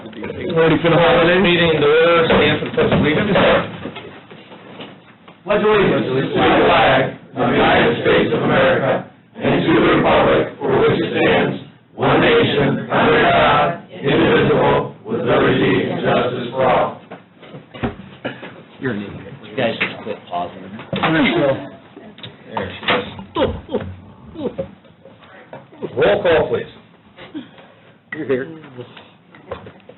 Ready for the holiday? Meeting to order, stand for the pledge of allegiance. Pledge allegiance to the flag of the United States of America and to the republic for which it stands, one nation, under God, indivisible, with liberty and justice for all. You're an idiot. You guys just quit pausing. There she is. Roll call, please. You're here.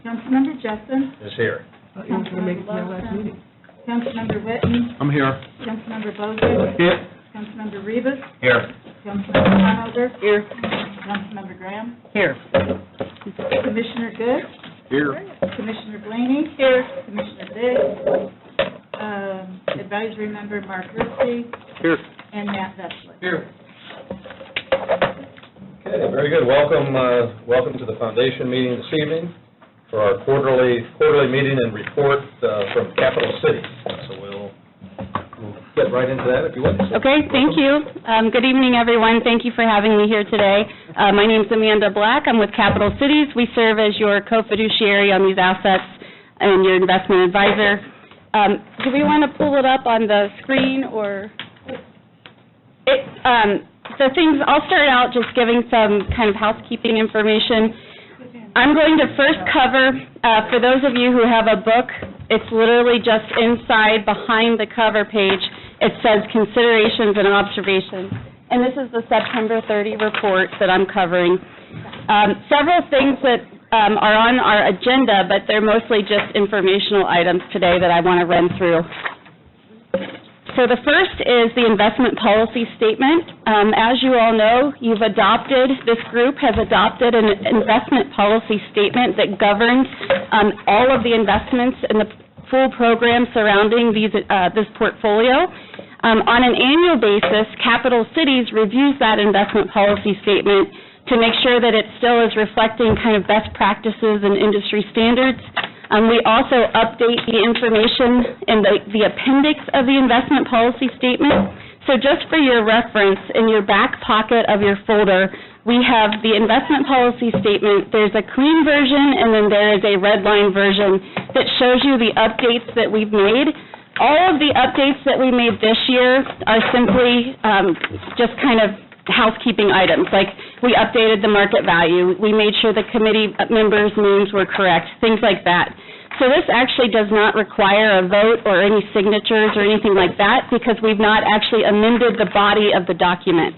Councilmember Justin. Is here. Councilmember Lawson. Councilmember Whitten. I'm here. Councilmember Bozick. Here. Councilmember Rivas. Here. Councilmember Conover. Here. Councilmember Graham. Here. Commissioner Good. Here. Commissioner Blaney. Here. Commissioner Biggs. Advisory member Mark Rusty. Here. And Matt Vesely. Here. Okay, very good. Welcome to the foundation meeting this evening for our quarterly meeting and report from Capital City. So we'll get right into that if you would. Okay, thank you. Good evening, everyone. Thank you for having me here today. My name's Amanda Black. I'm with Capital Cities. We serve as your co-fiduciary on these assets and your investment advisor. Do we want to pull it up on the screen or? I'll start out just giving some kind of housekeeping information. I'm going to first cover, for those of you who have a book, it's literally just inside, behind the cover page, it says considerations and observations. And this is the September 30 report that I'm covering. Several things that are on our agenda, but they're mostly just informational items today that I want to run through. So the first is the investment policy statement. As you all know, this group has adopted an investment policy statement that governs all of the investments in the full program surrounding this portfolio. On an annual basis, Capital Cities reviews that investment policy statement to make sure that it still is reflecting kind of best practices and industry standards. We also update the information in the appendix of the investment policy statement. So just for your reference, in your back pocket of your folder, we have the investment policy statement. There's a clean version, and then there is a red line version that shows you the updates that we've made. All of the updates that we made this year are simply just kind of housekeeping items, like we updated the market value, we made sure the committee members' names were correct, things like that. So this actually does not require a vote or any signatures or anything like that because we've not actually amended the body of the document.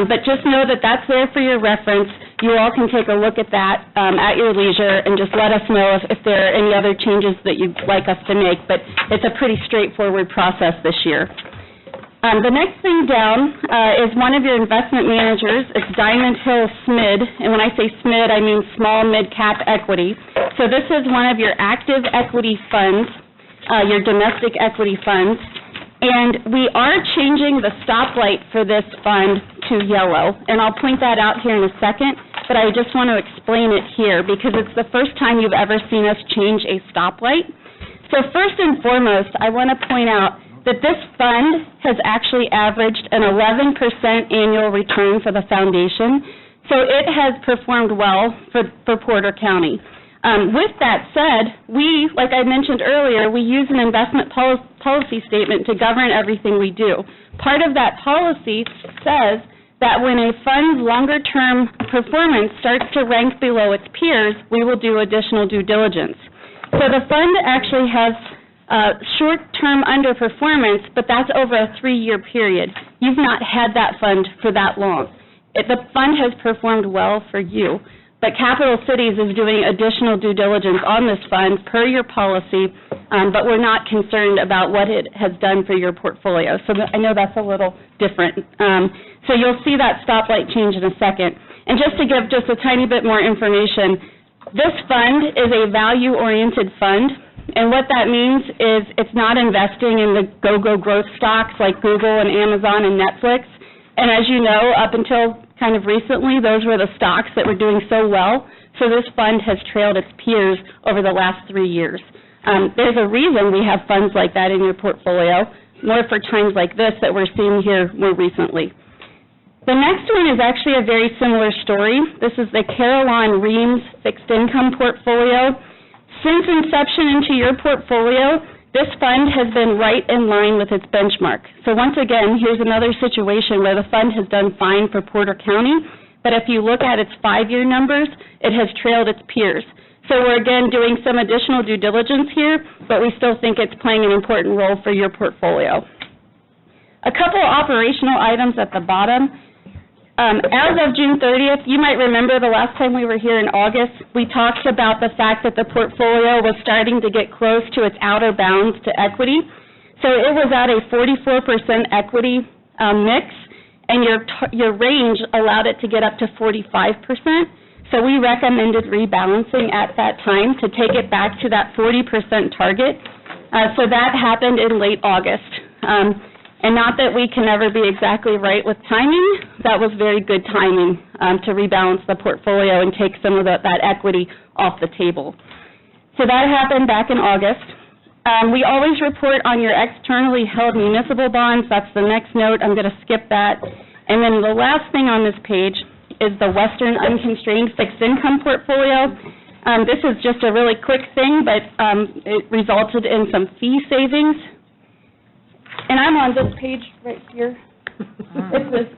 But just know that that's there for your reference. You all can take a look at that at your leisure and just let us know if there are any other changes that you'd like us to make. But it's a pretty straightforward process this year. The next thing down is one of your investment managers. It's Diamond Hill SMID, and when I say SMID, I mean small mid-cap equity. So this is one of your active equity funds, your domestic equity funds, and we are changing the stoplight for this fund to yellow, and I'll point that out here in a second, but I just want to explain it here because it's the first time you've ever seen us change a stoplight. So first and foremost, I want to point out that this fund has actually averaged an 11% annual return for the foundation, so it has performed well for Porter County. With that said, like I mentioned earlier, we use an investment policy statement to govern everything we do. Part of that policy says that when a fund's longer-term performance starts to rank below its peers, we will do additional due diligence. So the fund actually has short-term underperformance, but that's over a 3-year period. You've not had that fund for that long. The fund has performed well for you, but Capital Cities is doing additional due diligence on this fund per your policy, but we're not concerned about what it has done for your portfolio. So I know that's a little different. So you'll see that stoplight change in a second. And just to give just a tiny bit more information, this fund is a value-oriented fund. And what that means is it's not investing in the go-go growth stocks like Google and Amazon and Netflix. And as you know, up until kind of recently, those were the stocks that were doing so well. So this fund has trailed its peers over the last 3 years. There's a reason we have funds like that in your portfolio, more for times like this that we're seeing here more recently. The next one is actually a very similar story. This is the Carillon Reams fixed income portfolio. Since inception into your portfolio, this fund has been right in line with its benchmark. So once again, here's another situation where the fund has done fine for Porter County, but if you look at its 5-year numbers, it has trailed its peers. So we're again doing some additional due diligence here, but we still think it's playing an important role for your portfolio. A couple operational items at the bottom. As of June 30th, you might remember the last time we were here in August, we talked about the fact that the portfolio was starting to get close to its outer bounds to equity. So it was at a 44% equity mix, and your range allowed it to get up to 45%. So we recommended rebalancing at that time to take it back to that 40% target. So that happened in late August. And not that we can ever be exactly right with timing, that was very good timing to rebalance the portfolio and take some of that equity off the table. So that happened back in August. We always report on your externally held municipal bonds. That's the next note. I'm going to skip that. And then the last thing on this page is the Western Unconstrained Fixed Income Portfolio. This is just a really quick thing, but it resulted in some fee savings. And I'm on this page right here. It's this.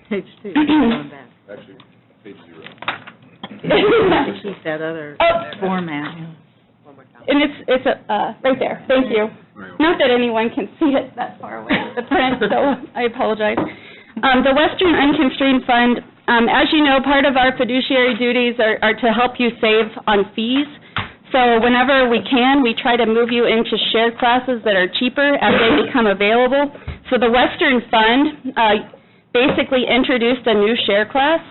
Page 2, going back. Actually, page 0. Keep that other format. And it's right there. Thank you. Not that anyone can see it that far away, the print, so I apologize. The Western Unconstrained Fund, as you know, part of our fiduciary duties are to help you save on fees. So whenever we can, we try to move you into share classes that are cheaper as they become available. So the Western Fund basically introduced a new share class.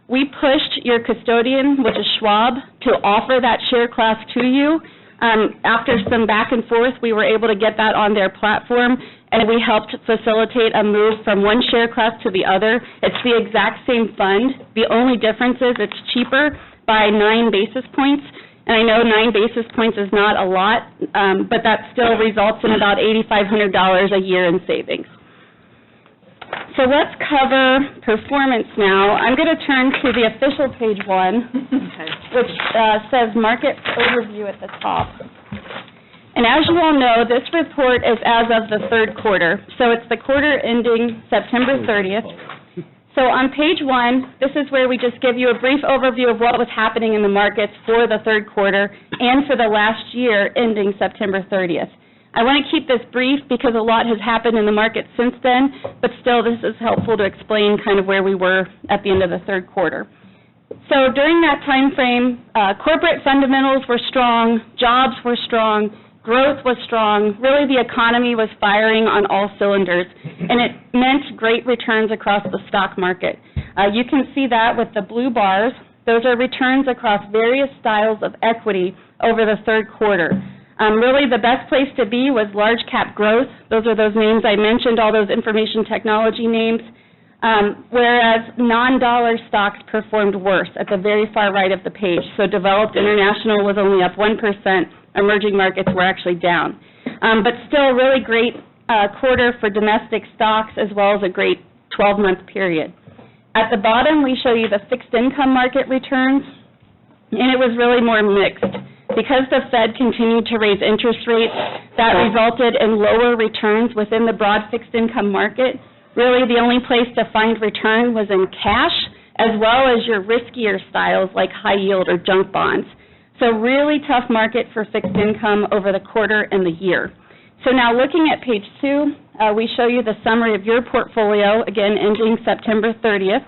We pushed your custodian, which is Schwab, to offer that share class to you. After some back and forth, we were able to get that on their platform, and we helped facilitate a move from one share class to the other. It's the exact same fund. The only difference is it's cheaper by 9 basis points. And I know 9 basis points is not a lot, but that still results in about $8,500 a year in savings. So let's cover performance now. I'm going to turn to the official page 1, which says market overview at the top. And as you all know, this report is as of the third quarter. So it's the quarter ending September 30th. So on page 1, this is where we just give you a brief overview of what was happening in the markets for the third quarter and for the last year ending September 30th. I want to keep this brief because a lot has happened in the market since then, but still this is helpful to explain kind of where we were at the end of the third quarter. So during that time frame, corporate fundamentals were strong, jobs were strong, growth was strong. Really, the economy was firing on all cylinders, and it meant great returns across the stock market. You can see that with the blue bars. Those are returns across various styles of equity over the third quarter. Really, the best place to be was large cap growth. Those are those names I mentioned, all those information technology names, whereas non-dollar stocks performed worse at the very far right of the page. So developed international was only up 1%. Emerging markets were actually down. But still a really great quarter for domestic stocks as well as a great 12-month period. At the bottom, we show you the fixed income market returns, and it was really more mixed. Because the Fed continued to raise interest rates, that resulted in lower returns within the broad fixed income market. Really, the only place to find return was in cash, as well as your riskier styles like high yield or junk bonds. So really tough market for fixed income over the quarter and the year. So now looking at page 2, we show you the summary of your portfolio, again ending September 30th.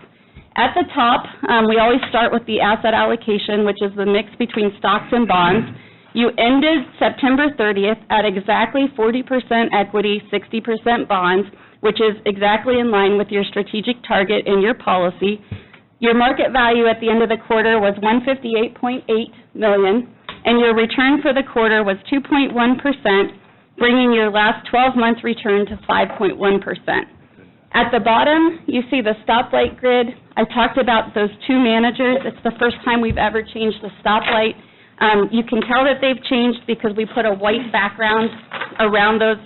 At the top, we always start with the asset allocation, which is the mix between stocks and bonds. You ended September 30th at exactly 40% equity, 60% bonds, which is exactly in line with your strategic target in your policy. Your market value at the end of the quarter was $158.8 million, and your return for the quarter was 2.1%, bringing your last 12-month return to 5.1%. At the bottom, you see the stoplight grid. I talked about those two managers. It's the first time we've ever changed the stoplight. You can tell that they've changed because we put a white background around those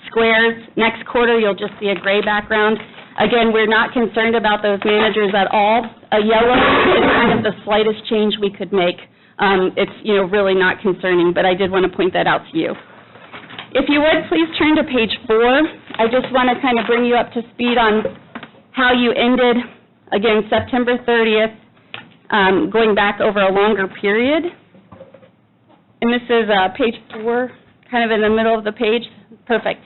squares. Next quarter, you'll just see a gray background. Again, we're not concerned about those managers at all. A yellow is kind of the slightest change we could make It's, really not concerning, but I did want to point that out to you. If you would, please turn to page 4. I just want to kind of bring you up to speed on how you ended, again, September 30th, going back over a longer period. And this is page 4, kind of in the middle of the page. Perfect.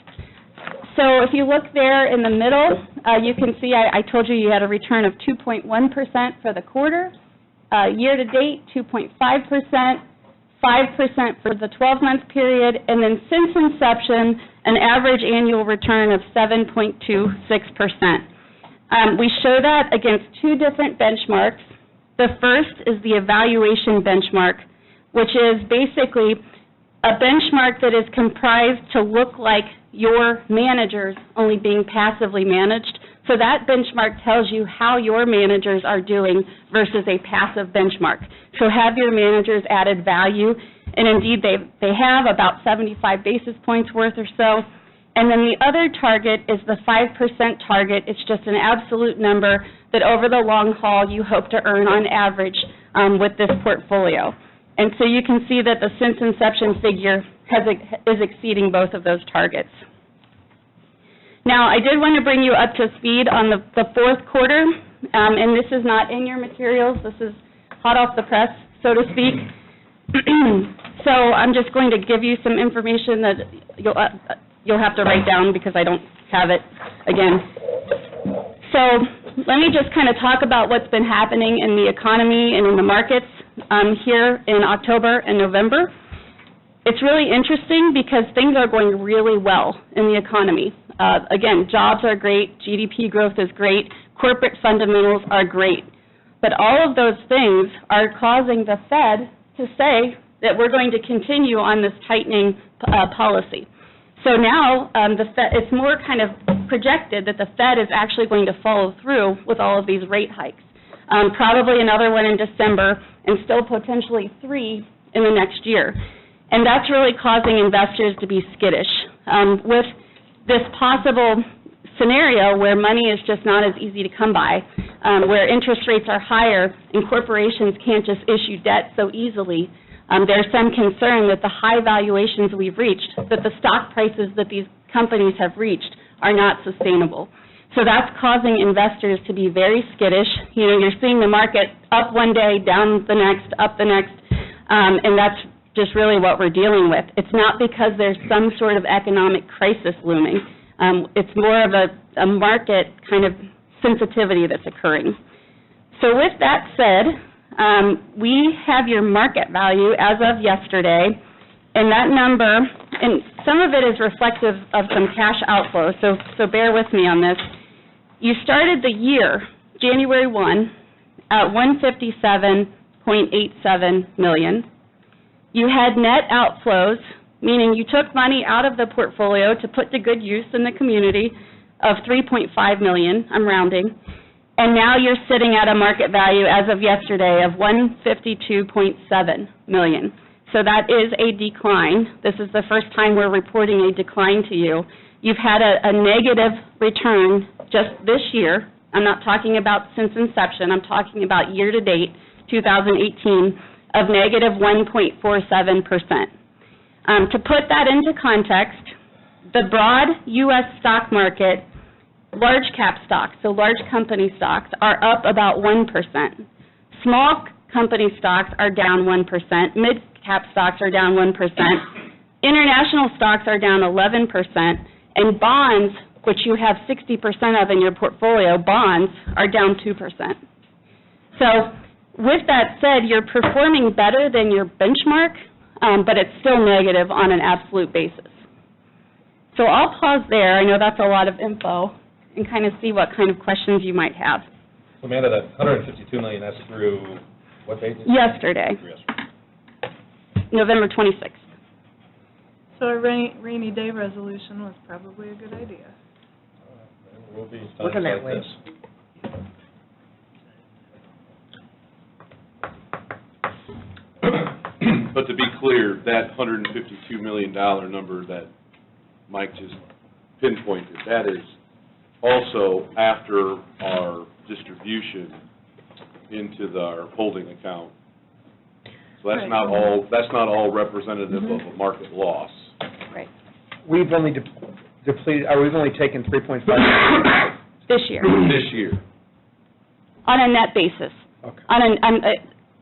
So if you look there in the middle, you can see I told you had a return of 2.1% for the quarter. Year-to-date, 2.5%, 5% for the 12-month period, and then since inception, an average annual return of 7.26%. We show that against 2 different benchmarks. The first is the evaluation benchmark, which is basically a benchmark that is comprised to look like your managers only being passively managed. So that benchmark tells you how your managers are doing versus a passive benchmark. So have your managers added value? And indeed, they have about 75 basis points worth or so. And then the other target is the 5% target. It's just an absolute number that over the long haul you hope to earn on average with this portfolio. And so you can see that the since inception figure is exceeding both of those targets. Now, I did want to bring you up to speed on the fourth quarter, and this is not in your materials. This is hot off the press, so to speak. So I'm just going to give you some information that you'll have to write down because I don't have it again. So let me just kind of talk about what's been happening in the economy and in the markets here in October and November. It's really interesting because things are going really well in the economy. Again, jobs are great, GDP growth is great, corporate fundamentals are great. But all of those things are causing the Fed to say that we're going to continue on this tightening policy. So now it's more kind of projected that the Fed is actually going to follow through with all of these rate hikes. Probably another one in December and still potentially 3 in the next year. And that's really causing investors to be skittish. With this possible scenario where money is just not as easy to come by, where interest rates are higher and corporations can't just issue debt so easily, there's some concern that the high valuations we've reached, that the stock prices that these companies have reached are not sustainable. So that's causing investors to be very skittish. You're seeing the market up one day, down the next, up the next, and that's just really what we're dealing with. It's not because there's some sort of economic crisis looming. It's more of a market kind of sensitivity that's occurring. So with that said, we have your market value as of yesterday, and that number, and some of it is reflective of some cash outflow, so bear with me on this. You started the year, January 1, at $157.87 million. You had net outflows, meaning you took money out of the portfolio to put to good use in the community of $3.5 million, I'm rounding, and now you're sitting at a market value as of yesterday of $152.7 million. So that is a decline. This is the first time we're reporting a decline to you. You've had a negative return just this year. I'm not talking about since inception. I'm talking about year-to-date, 2018, of negative 1.47%. To put that into context, the broad U.S. stock market, large cap stocks, so large company stocks, are up about 1%. Small company stocks are down 1%. Mid-cap stocks are down 1%. International stocks are down 11%. And bonds, which you have 60% of in your portfolio, bonds are down 2%. So with that said, you're performing better than your benchmark, but it's still negative on an absolute basis. So I'll pause there. I know that's a lot of info, and kind of see what kind of questions you might have. So Amanda, that $152 million, that's through what date? Yesterday, November 26th. So a rainy day resolution was probably a good idea. There will be times Looking that like way. this. But to be clear, that $152 million number that Mike just pinpointed, that is also after our distribution into our holding account. So So that's not all representative of a market loss. Right, We've only depleted, or we've only taken 3.5. this year, This year. on a net basis. Okay.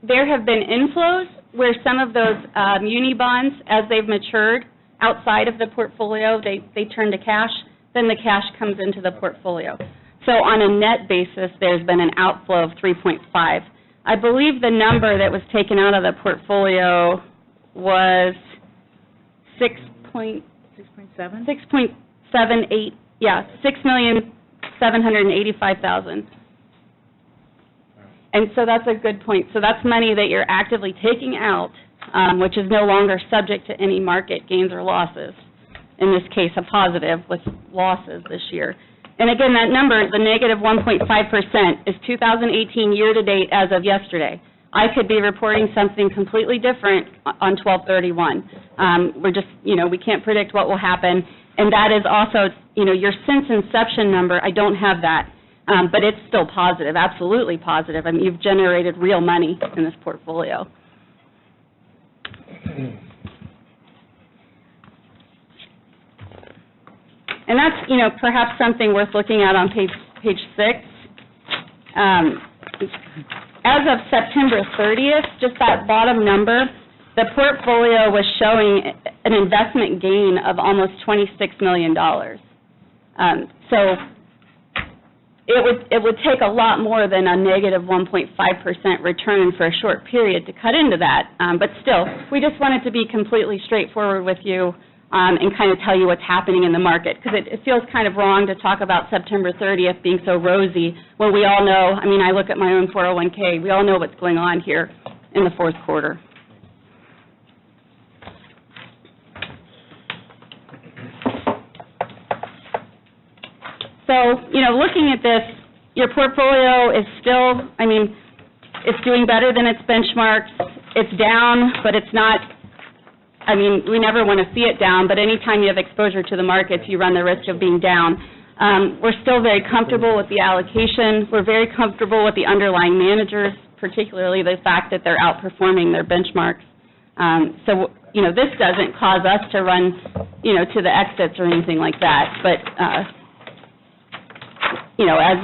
There have been inflows where some of those muni bonds, as they've matured outside of the portfolio, they turn to cash, then the cash comes into the portfolio. So on a net basis, there's been an outflow of 3.5. I believe the number that was taken out of the portfolio was 6.78, yeah, 6,785,000. And so that's a good point. So that's money that you're actively taking out, which is no longer subject to any market gains or losses. In this case, a positive with losses this year. And again, that number, the negative 1.5%, is 2018 year-to-date as of yesterday. I could be reporting something completely different on 12/31. We're just, we can't predict what will happen. And that is also, your since inception number, I don't have that. But it's still positive, absolutely positive. I mean, you've generated real money in this portfolio. And that's, perhaps something worth looking at on page 6. As of September 30th, just that bottom number, the portfolio was showing an investment gain of almost $26 million. So it would take a lot more than a negative 1.5% return for a short period to cut into that. But still, we just wanted to be completely straightforward with you and kind of tell you what's happening in the market, because it feels kind of wrong to talk about September 30th being so rosy when we all know, I look at my own 401k, we all know what's going on here in the fourth quarter. So, looking at this, your portfolio is still, it's doing better than its benchmarks. It's down, but it's not, we never want to see it down, but anytime you have exposure to the markets, you run the risk of being down. We're still very comfortable with the allocation. We're very comfortable with the underlying managers, particularly the fact that they're outperforming their benchmarks. So, this doesn't cause us to run, to the exits or anything like that, but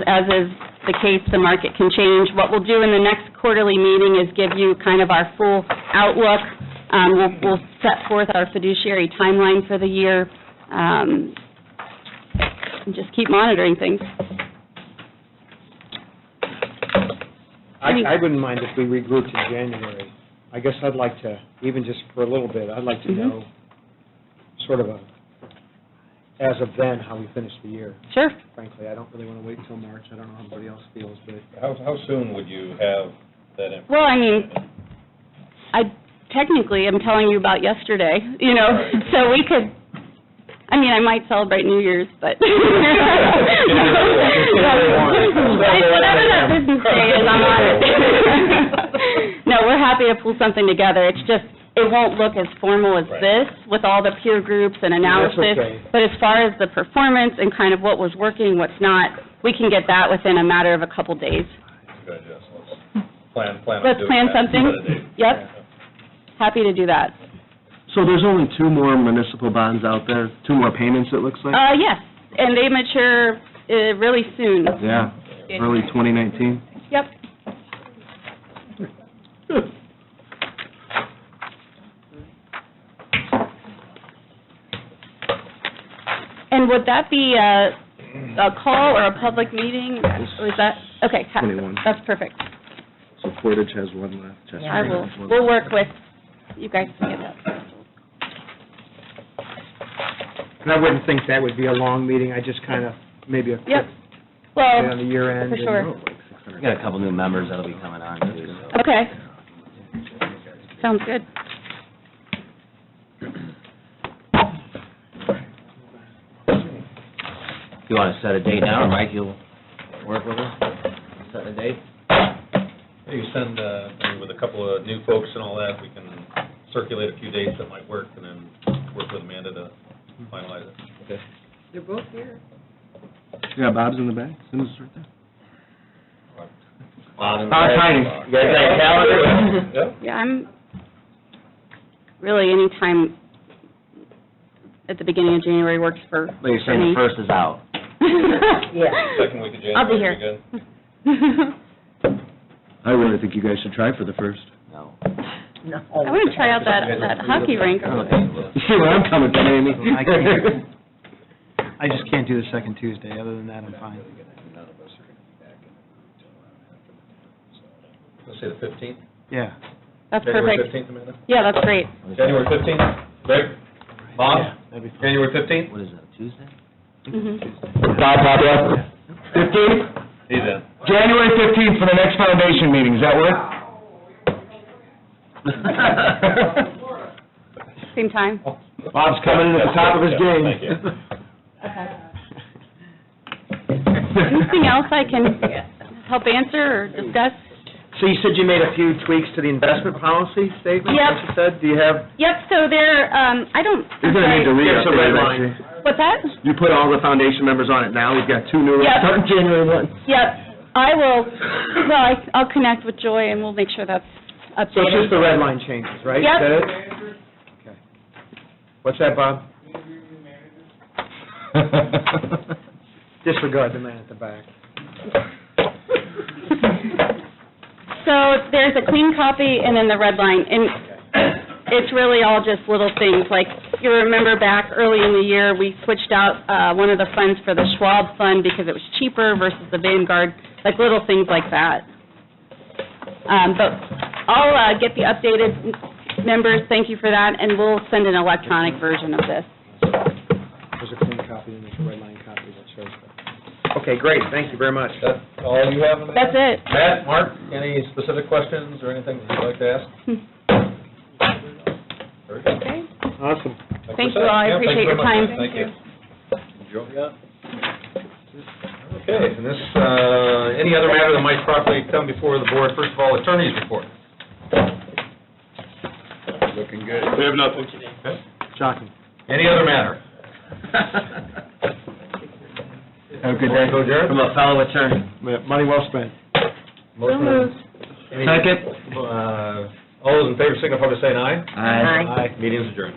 as is the case, the market can change. What we'll do in the next quarterly meeting is give you kind of our full outlook. We'll set forth our fiduciary timeline for the year, and just keep monitoring things. I wouldn't mind if we regrouped in January. I guess I'd like to, even just for a little bit, I'd like to know sort of as of then, how we finish the year. Sure. Frankly, I don't really want to wait till March. I don't know how everybody else feels, but... How soon would you have that information? Well, I technically am telling you about yesterday, so we could, I might celebrate New Year's, but... Whatever that business day is, I'm on it. No, we're happy to pull something together. It's just, it won't look as formal as this with all the peer groups and analysis. That's okay. But as far as the performance and kind of what was working, what's not, we can get that within a matter of a couple days. Good, yes, let's plan. Let's plan something. Yep. Happy to do that. So there's only 2 more municipal bonds out there, 2 more payments, it looks like? Yes, and they mature really soon. Yeah, early 2019. Yep. And would that be a call or a public meeting? Or is that, okay, 21. That's perfect. So Portage has 1 left. Chester I will, has 1 we'll left. work with, you guys can get that. And I wouldn't think that would be a long meeting. I just kind of, maybe a quick Yep. day Well, on the year end. for and- sure. We got a couple new members that'll be coming on too, so. Okay. Sounds good. You want to set a date now, or Mike, you'll work with us? Set a date? You send, with a couple of new folks and all that, we can circulate a few dates that might work, and then work with Amanda to finalize it. Okay. They're both here. Yeah, Bob's in the back. Send us right there. Bob and Tiny. You guys got a calendar? Yep. Yeah, I'm really any time at the beginning of January works for But you're saying me. the first is out. Yeah. Second week of January. I'll be here. Good. I really think you guys should try for the first. No. No. I want to try out that hockey rink. You see where I'm coming from, Amy? I can't. I just can't do the second Tuesday, other than that, I'm fine. Let's say the 15th? Yeah. That's January perfect. 15th, Amanda? Yeah, that's great. January 15th? Greg? Bob? Yeah, that'd be fine. January 15th? What is that, Tuesday? Mhm. Bob, 15th? He's in. January 15th for the next foundation meeting, does that work? Same time? Bob's coming in at the top of his game. Thank you. Anything else I can help answer or discuss? So you said you made a few tweaks to the investment policy statement, Yep. as you said? Do you have, Yep, so there, I don't, You're gonna need to read There's a red line. what's that? You put all the foundation members on it now, we've got 2 new ones Yep. starting January 1. Yep, I will, well, I'll connect with Joy and we'll make sure that's so it's just updated. the red line changes, right? Yep. Is that it? Okay. What's that, Bob? Disregard the man at the back. So there's a clean copy and then the red line, and it's really all just little things, like, you remember back early in the year, we switched out one of the funds for the Schwab fund because it was cheaper versus the Vanguard, like little things like that. But I'll get the updated numbers, thank you for that, and we'll send an electronic version of this. There's a clean copy and there's a red line copy that shows that. Okay, great, thank you very much. That's all you have, Amanda? That's it. Matt, Mark, any specific questions or anything you'd like to ask? Very good. Okay. Awesome. Thank you all. I Yeah, thank appreciate you your very time. much. Thank you. Okay, and this, any other matter that might properly come before the board, first of all, attorney's report. Looking good. We have nothing. Okay. Shocking. Any other matter? Have a good day. Go, Jared. From a fellow attorney. Money well spent. Motion. Any- Second. All those in favor signify by saying aye. Aye. Aye. Meeting is adjourned.